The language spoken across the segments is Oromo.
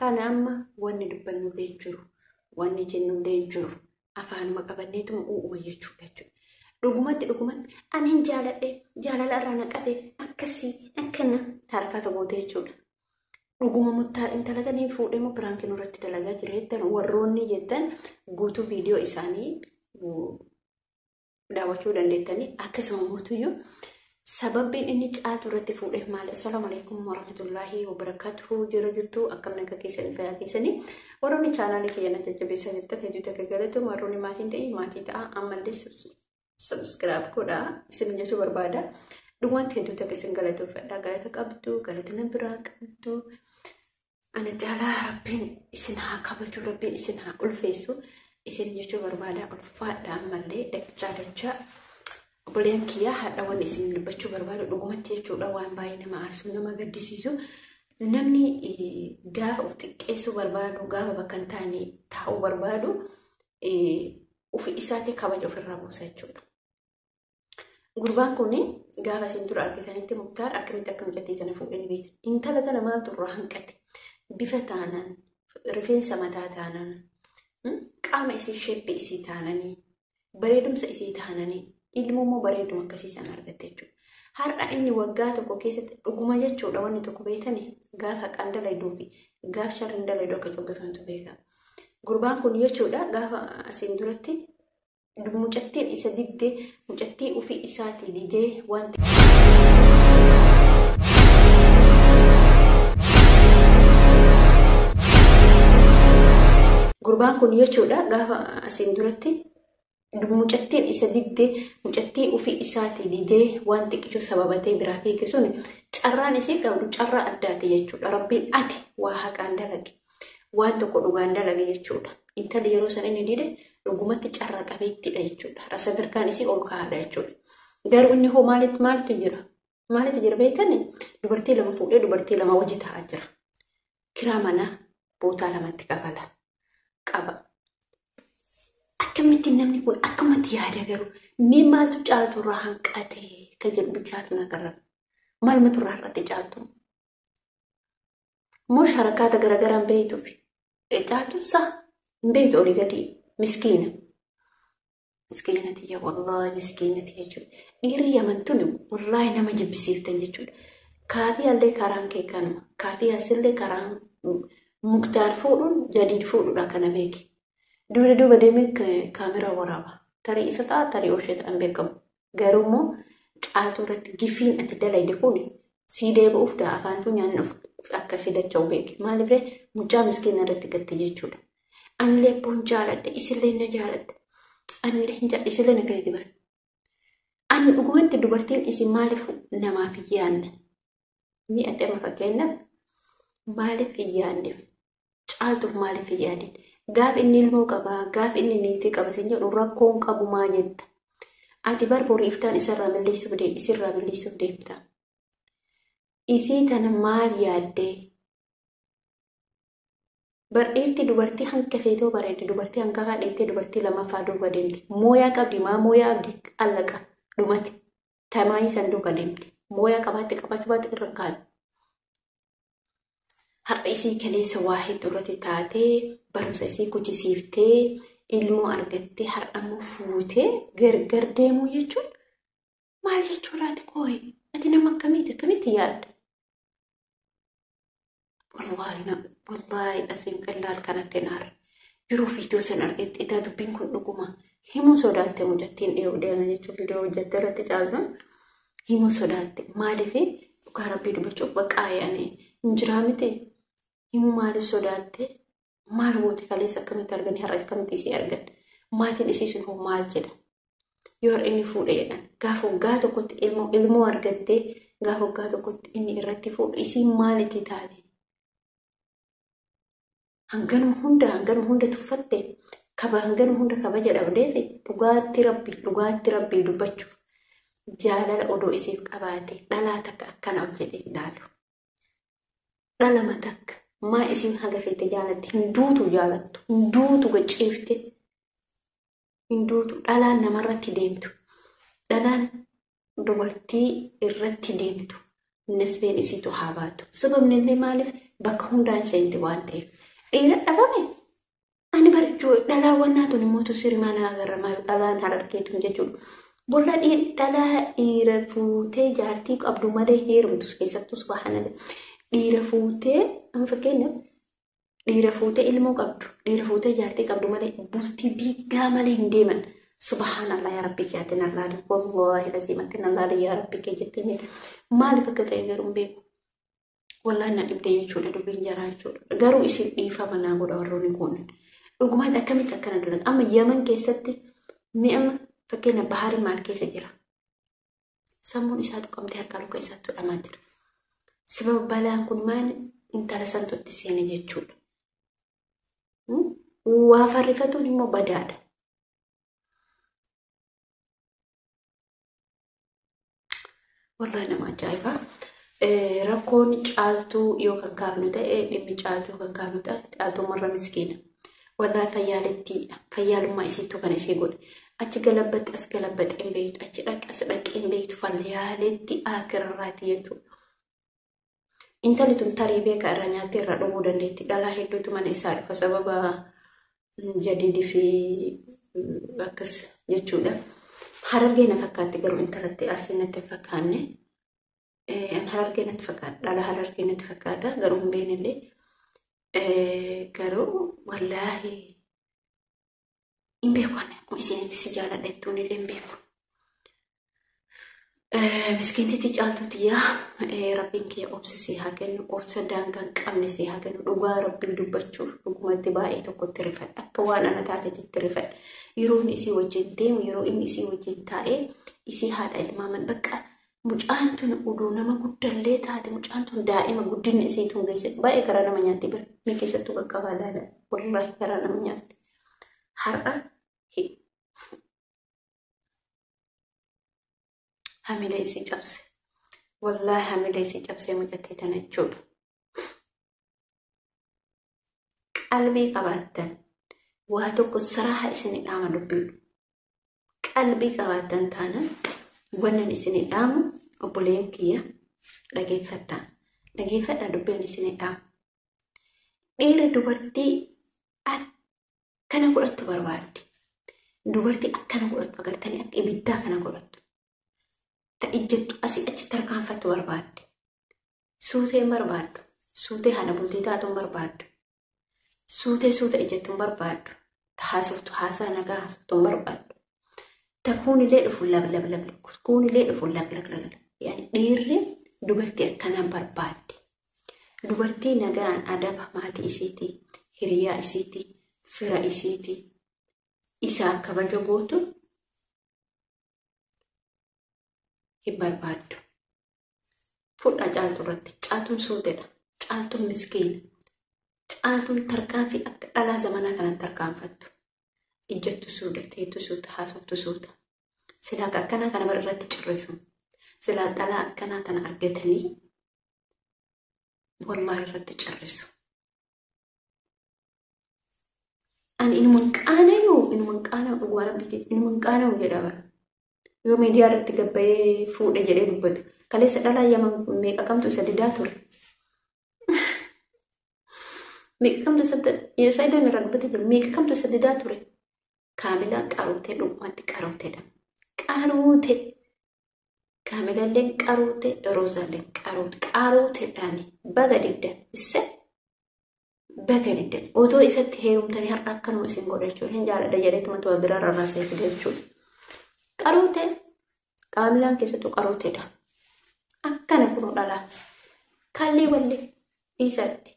Kana amma wanni dubbannu leenjiru wanni jennu leenjiru afaan maqabanneetu uuma jechuudha. Dhugumatti ani jaalala irraa naqate akkasii akkana harkaata gootee jechuudha. Dhuguma muttaa intalatanii fuudhee moo piraankiin irratti dalagaa jira jettan warroonni jettan guutuu viidiyoo isaanii daawwachuu dandeettanii akkasuma mootuyyuu sababbiin inni caatu irratti fuudheef maal? Assalaamu alaykum warahmatullaahi wabarakatuhu. Jirtu akkam nagaa keessanii fayyaa keessanii warroonni chaanaalii kiyya jajjabeessaa jirtan hedduutu akka galatu warroonni maatiin ta'e maatii ta'a ammallee subscribe godhaa isin jechuu barbaada. Dhugumaan hedduutu akka isin galatoofadha. Galata qabdu galata na biraa qabdu. Ana jaalaa rabbiin isin haa kabaju rabbiin isin haa ulfeessu isin jechuu barbaada. Ulfaadha ammallee dachaa obboleen kiyyaa haadha waan isin dubbachuu barbaadu dhugumatti jechuudha. Waan baay'ee nama aarsu nama gaddisiisu namni gaafa of xiqqeessuu barbaadu gaafa bakka hin taane taa'uu barbaadu ofii isaatii kabaja ofirraa buusa jechuudha. Gurbaan kun gaafa isin dura argitanitti Muktaar akkamitti akka mucattii tana fuudhanii beektan. Intala tana maaltu irraa hanqate? Bifa taanaan, rifeensa mataa taanaan, qaama isii shebbi isii taananii, bareedumsa isii taananii, ilmoo bareeduma akkasii sana argatte jechuudha. Har'a inni waggaa tokko keessatti dhuguma jechuudha wanni tokko beekanii gaafa haqaan dalayduu fi gaafa sharriin dalayduu akka coggefamtu beekama. Gurbaan kun jechuudha gaafa asiin duratti mucattiin isa digdee mucattii ofii isaatii didee wanti gurbaan kun jechuudha gaafa asiin duratti mucattiin isa digdee mucattii ofii isaatii didee waan xiqqisuu sababatee biraa fiigisuun carraan isii qabdu carraa addaati jechuudha. Rabbiin ati waa haqaan dalage waan tokko dhugaan dalage jechuudha. Intalli yeroo san inni dide dhugumatti carraa qabeettidha jechuudha. Sadarkaan isii ol kaa'aadha jechuudha. Garuu inni hoo maaltu jira? Maalitti jira beektanii? Dubartii lama fuudhee dubartii lama wajji taa'aa jira. Kiraa manaa bootaa lamatti kafala qaba. Akkamitti namni kun akkamatti yaada garuu mee maaltu caaltu irraa hanqate ka jedhu bichaatu nagarra. Maaltu irraa har'atti caaltu? Moo harakaata garagaraan beeytuufi caaltuunsaa hin beeytu olii gadi miskiina. Miskiinati wallahi miskiinati jechuudha. Dhiirri yamantuni wallahi nama jibbisiiftan jechuudha. Kaafii allee karaan kee kanuma. Kaafii asillee karaan Muktaar fuudhuun Jadiid fuudhuudha kana beeki. Duuba deemee kaameraa waraaba. Tarii isa ta'a tarii oshee ta'an beekamu. Garuu immoo caaltuu irratti gifiin ati dalayde kun sii deebi'uuf ta'a afaan funyaan akkasii dacha'u beeki. Maaliif mucaa miskiina irratti gatte jechuudha. Anillee abboon jaaladhe isillee na jaaladhe. Anillee isillee na gaheeti bara. Ani dhugumatti dubartiin isin maaliif namaaf hin yaadne? Ni adama fakkeenyaaf maaliif hin yaadneef? Caaltuuf maaliif hin yaadne? Gaaf inni ilmoo qabaa, gaaf inni niitii qaba isin jedhu rakkoon qabu maa jetta? Ati barborii iftaan isirraa milleessuuf deemta. Isii tana maal yaaddee? Dhiirti dubartii hanqa feetoo bareedde dubartii hanqafaa deemtee dubartii lamaffaa duuba deemte. Mooyaa qabdi maa mooyaa abdi allaqa dhumati. Tamaayii san duuba deemte. Mooyaa qabaatti qabachuu baatti irra kaa'u. Har'a isii kaleessa waa hedduu irratti taatee barumsa isii kuchisiiftee ilmoo argattee har'a immoo fuutee gargar deemuu jechuun maal jechuudhaati kooyi? Ati nama akkamitti yaadda? Wallahi asiin qallaal kanatti naara. Yeroo fiituu san argatte edaa dubbiin kun dhuguma himuu sodaatte mucattiin dhiyoodheena jechuun viidiyoo hojjatte irratti caaltuun himuu sodaatte. Maaliif dhugaa rabbii dubbachuuf baqaa yaa'anii hin jiraa miti? Himuu maaliif sodaatte? Maal gooti kaleessa akkamitti arganii har'a akkamitti isii argan? Maatiin isii sun hoo maal jedha? Yoo inni fuudheedhaan gaafa waggaa tokkotti ilmoo argattee gaafa waggaa tokkotti inni irratti fuudhu isii maalitti taate? Hanganuma hunda tuffatte hanganuma hunda kabaja dhabdeefi dhugaatti rabbii dubbachuuf jaalala odoo isiif qabaate dhalaa takka akkanaaf jedhee ilaalu. Dhalama takka maa isiin haga feete jaalatti hinduutu jaalattu hinduutu gaceefte hinduutu dhalaan namarratti deemtu dhalaan dubartii irratti deemtu nasbeen isiitu haa baatu. Sababni illee maaliif bakka hundaan seenti waan ta'eef. Dhiira dhabame ani barjuu dhalaa wannaatu ni mootu sirmaana agarra dhalaan harargeetu jechuudha. Bolla dhalaa dhiira fuutee jaartii qabdu malee heerumtus keessattuu subhaanallah. Dhiira fuutee amma fakkeenyaaf dhiira fuutee ilmoo qabdu, dhiira fuutee jaartii qabdu malee bultii diigaa malee hin deeman. Subhaanallah yaa rabbi kiyaatiin allaadha. Wallaahi laziimatiin allaadha yaa rabbi kee jettee maali bakka ta'e garuu hin beeku. Wallaahi na dhibdee jechuudha dubbiin jaraa jechuudha. Garuu isin dhiifama naa godha warroonni kun. Dhugumaatti akkamitti akkana dalaga. Amma Yaman keessatti mi'ama fakkeenya baharii maal keessa jira. Sammuun isaa tuqamtee harka luka isaatti hidhamaa jira. Sababa balaan kun maal intala santuutti seene jechuudha. Waa farrifatuun immoo badaadha. Wallaahi nama ajaa'iba. Rakkoon caaltuu yookaan kaafnu ta'e dhimmi caaltuu yookaan kaafnu ta'e caaltuu marra miskiina. Wallaahi fayyaaleettiidha. Fayyaalummaa isiitu kan ishee godhe. Achi galabbatti as galabbatti hin beektu. Achi dhaqi as dhaqi hin beektu. Fayyaaleetti akirraati jechuudha. Intalli tun tarii beeka irra nyaattee irra dhuguu dandeetti. Dhalaa hedduutu mana isaa dhufa sababa jadiidii fi akkas jechuudha. Harargee na fakkaatti garuu intalatti asii natti fakkaanne. Harargee natti fakkaata. Dhalaa harargee natti fakkaata garuu hin beeknellee. Garuu wallaahi hin beeku akkuma isinitti si jaaladhettuun illee hin beeku. Miskiintitti caaltuuti yaa rabbiin kiyya obsisee haa kennu, obsa daangaa hin qabne see haa kennu, dhugaa rabbiin dubbachuuf dhugumatti baay'ee tokkotti rifadha. Akka waan ana taatetti rifadha. Yeroo inni isii wajjin deemu, yeroo inni isii wajjin taa'ee isii haadha ilmaaman bakka mucaan tun oduu nama guddallee taate mucaan tun daa'ima guddinni isii tun geesse baay'ee garaa nama nyaatti bira ni keessattuu qaqqabaa laala wallaahi garaa nama nyaatti. Har'a hamilee isii cabse. Wallaahi hamilee isii cabsee mucattee tana jechuudha. Qalbii qabaattan waa tokko saraaha isinii dhaama dubbiidhu. Qalbii qabaattan taanaan wannan isinii dhaamu obboleen kiyya dhageeffadhaa. Dhageeffadhaa dubbeen isinii dhaamu. Dhiirri dubartii akkana godhattu barbaadde. Dubartii akkana godhattu agartanii akka ibiddaa kana godhattu. Ijjattu asii achi tarkaanfattu barbaadde. Suutee hin barbaaddu. Suutee haadha bultii taatu hin barbaaddu. Suutee ijjattu hin barbaaddu. Haasoftu haasaa nagaa haasoftu hin barbaaddu. Kuunillee dhufu lab. Kuunillee dhufu lab. Yani dhiirri dubartii akkanaan barbaadde. Dubartii nagaan adaba maatii isiitii, hiriyaa isiitii, fira isiitii, isaa kabaja gootu hin barbaaddu. Fudha caaltuu irratti caaltuun suuteedha. Caaltuun miskiina. Caaltuun tarkaanfii akka dhalaa zamanaa kanaan tarkaanfattu. Ijjattu suuta, teettu suuta, haasoftu suuta. Silaa akkanaa kana bara irratti cirrisu. Silaa dhalaa akkanaa tana argatanii wallaahi irratti cirrisu. Ani inuman qaanayu dhugaa rabbiitti inuman qaanayu jedha bara. Yoo miidiyaa irratti gabbayee fuudhe jedhee dubbatu. Kaleessa dhalaa Yaman meeqa kamtu isa didaa ture. Meeqa kamtu isa idoon irraa dubbate jiru. Meeqa kamtu isa didaa ture. Kaamilaan qaruutee dhugumatti qaruuteedha. Qaruutee. Kaamilalleen qaruutee, Roozaalleen qaruuteedhaani baga diddan. Isa baga diddan. Otoo isatti heerumtanii har'a akkanuma isin godha jechuudha. Hin jaaladha jedheetuma tuba biraa rarraasee fide jechuudha. Qaruutee. Kaamilaan keessattuu qaruuteedha. Akkana kunuu dhalaa. Kaallee wallee dhiisatti.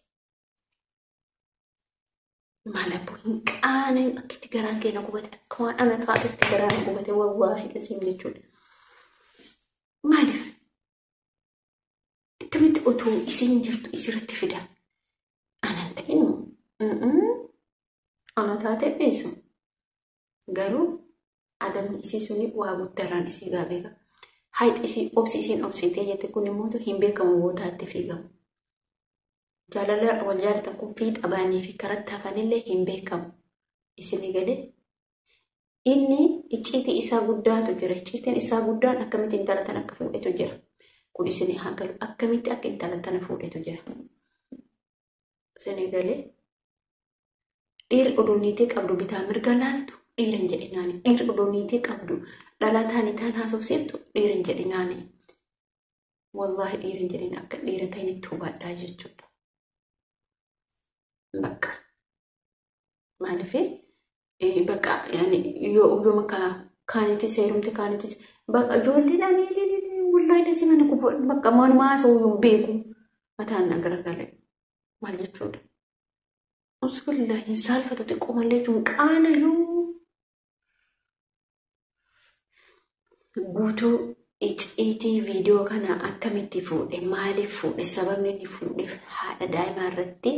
Malabuu hin qaanayu akkitti garaan keenya gubate akka waan ana taatetti garaan gubate wallaahi isin jechuudha. Maaliif? Akkamitti otoo isin jirtu isirratti fida? Anan ta'inu. Ana taatee beesu. Garuu adamni isii suni waa guddaarraan isii gaabeeka. Haayit isii obsiitee jette kun immoo hin beekamu bootaatti fiigamu. Jaalala wal jaalatan kun fiixa baanii fi karatti hafanillee hin beekamu. Isinii galee inni icciitii isaa guddaatu jira. Icciitiin isaa guddaan akkamitti intala tana akka fuudhetu jira. Kun isinii haa galu akkamitti akka intala tana fuudhetu jira. Senegalee dhiirri odooniitii qabdu bitaa mirga laaltu dhiira hin jedhinaani. Dhiirri odooniitii qabdu dhalataan itaan haasofsiiftu dhiira hin jedhinaani. Wallahi dhiira hin jedhin akka dhiira ta'in itti hubadhaa jechuudha. Bakka maaliif bakka yoo maka kaanitis seerumti kaanitis bakka ijoolleedhaan wallahi dasi mana bakka manumaa haasa'uu beeku mataan nagaragalee maal jechuudha. Usuullah hin saalfatu xiqqoo malee tun qaana guutuu icciitii viidiyoo kana akkamitti fuudhe maaliif fuudhe sababni inni fuudheef haadha daa'imaa irratti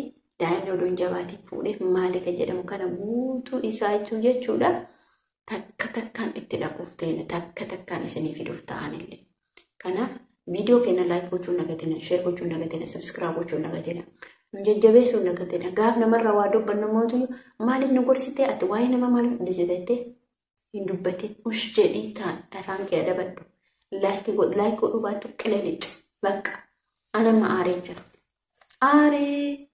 daa'imni odoon jabaatiin fuudheef maali kan jedhamu kana guutuu isaa itti jechuudha. Takka takkaan itti dhaquuf ta'e takka takkaan isinii fiduuf ta'anillee. Kanaaf viidiyoo keenya laayik gochuun nagatina, sheer gochuun nagatina, sabskiraayib gochuun nagatina. Jajjabeessuun nagatina. Gaaf namarraa waa dubbannu mootu maaliif nu gorsitee ati waa'ee nama maaliif dhiisitee hin dubbatin ush jedhii ta'an afaan kee dabadhu. Laayik godhu baattu qilalitti bakka ana ma aaree jira. Aaree.